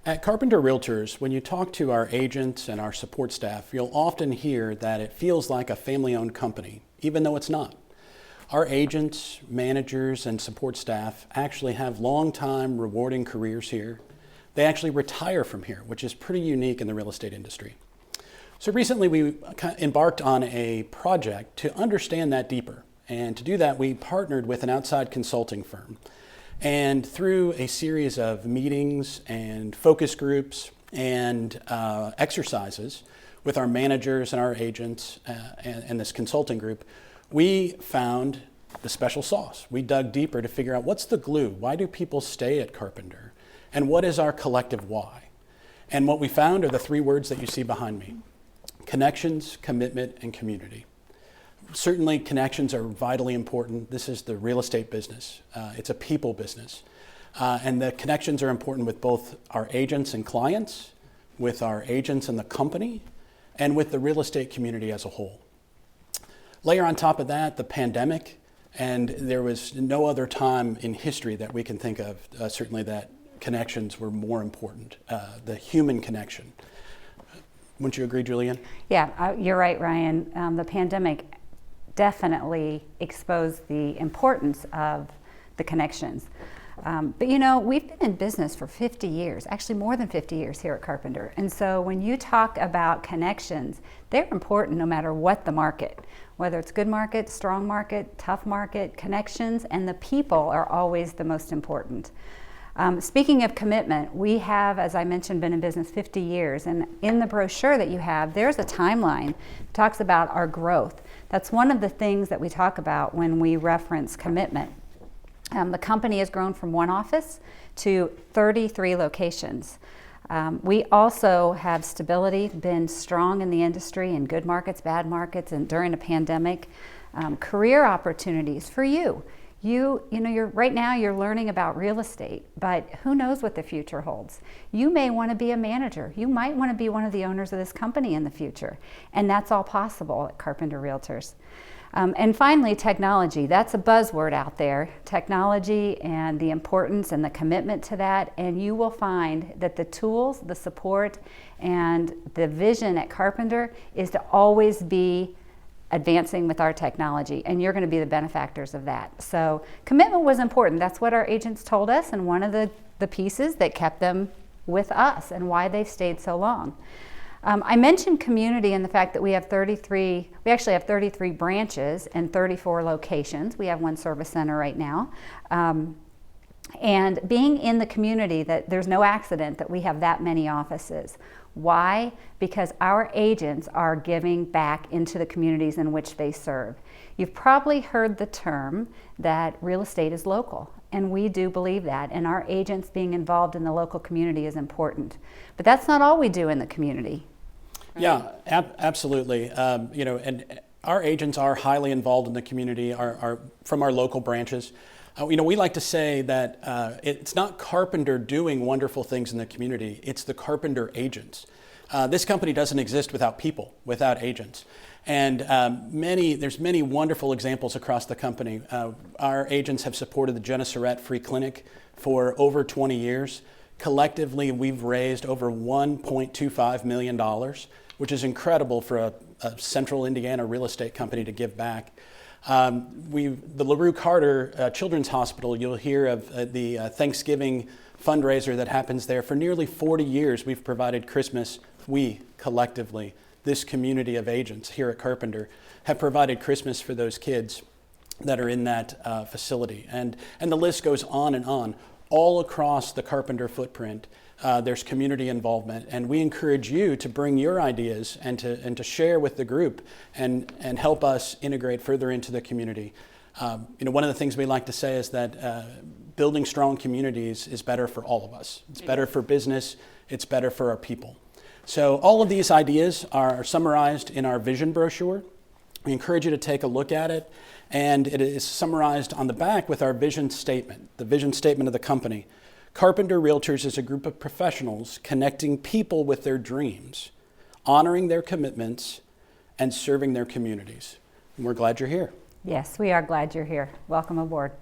At Carpenter Realtors, when you talk to our agents and our support staff, you'll often hear that it feels like a family-owned company, even though it's not. Our agents, managers, and support staff actually have long-time rewarding careers here. They actually retire from here, which is pretty unique in the real estate industry. So recently we embarked on a project to understand that deeper. And to do that, we partnered with an outside consulting firm. And through a series of meetings and focus groups and exercises with our managers and our agents and this consulting group, we found the special sauce. We dug deeper to figure out what's the glue. Why do people stay at Carpenter? And what is our collective why? And what we found are the three words that you see behind me: connections, commitment, and community. Certainly connections are vitally important. This is the real estate business. It's a people business. And the connections are important with both our agents and clients, with our agents and the company, and with the real estate community as a whole. Layer on top of that the pandemic, and there was no other time in history that we can think of, certainly, that connections were more important, the human connection. Wouldn't you agree, Julianne? Yeah, you're right, Ryan. The pandemic definitely exposed the importance of the connections. But you know, we've been in business for 50 years, actually more than 50 years here at Carpenter. And so when you talk about connections, they're important no matter what the market, whether it's good market, strong market, tough market, connections and the people are always the most important. Speaking of commitment, we have, as I mentioned, been in business 50 years, and in the brochure that you have, there's a timeline that talks about our growth. That's one of the things that we talk about when we reference commitment. The company has grown from one office to 33 locations. We also have stability, been strong in the industry in good markets, bad markets, and during a pandemic. Career opportunities for you. Right now you're learning about real estate, but who knows what the future holds. You may want to be a manager. You might want to be one of the owners of this company in the future. And that's all possible at Carpenter Realtors. And finally, technology. That's a buzzword out there. Technology and the importance and the commitment to that. And you will find that the tools, the support, and the vision at Carpenter is to always be advancing with our technology, and you're going to be the benefactors of that. So commitment was important. That's what our agents told us, and one of the pieces that kept them with us and why they've stayed so long. I mentioned community and the fact that we actually have 33 branches and 34 locations. We have one service center right now. And being in the community, that there's no accident that we have that many offices. Why? Because our agents are giving back into the communities in which they serve. You've probably heard the term that real estate is local, and we do believe that, and our agents being involved in the local community is important. But that's not all we do in the community. Right? Yeah, absolutely. And our agents are highly involved in the community, from our local branches. We like to say that it's not Carpenter doing wonderful things in the community, it's the Carpenter agents. This company doesn't exist without people, without agents. And there's many wonderful examples across the company. Our agents have supported the Jenna Surratt Free Clinic for over 20 years. Collectively, we've raised over $1.25 million, which is incredible for a central Indiana real estate company to give back. The LaRue Carter Children's Hospital, you'll hear of the Thanksgiving fundraiser that happens there. For nearly 40 years, we've provided Christmas. We, collectively, this community of agents here at Carpenter, have provided Christmas for those kids that are in that facility. And the list goes on and on. All across the Carpenter footprint, there's community involvement, and we encourage you to bring your ideas and to share with the group and help us integrate further into the community. One of the things we like to say is that building strong communities is better for all of us. It's better for business, it's better for our people. So all of these ideas are summarized in our vision brochure. We encourage you to take a look at it, and it is summarized on the back with our vision statement, the vision statement of the company. Carpenter Realtors is a group of professionals connecting people with their dreams, honoring their commitments, and serving their communities. And we're glad you're here. Yes, we are glad you're here. Welcome aboard.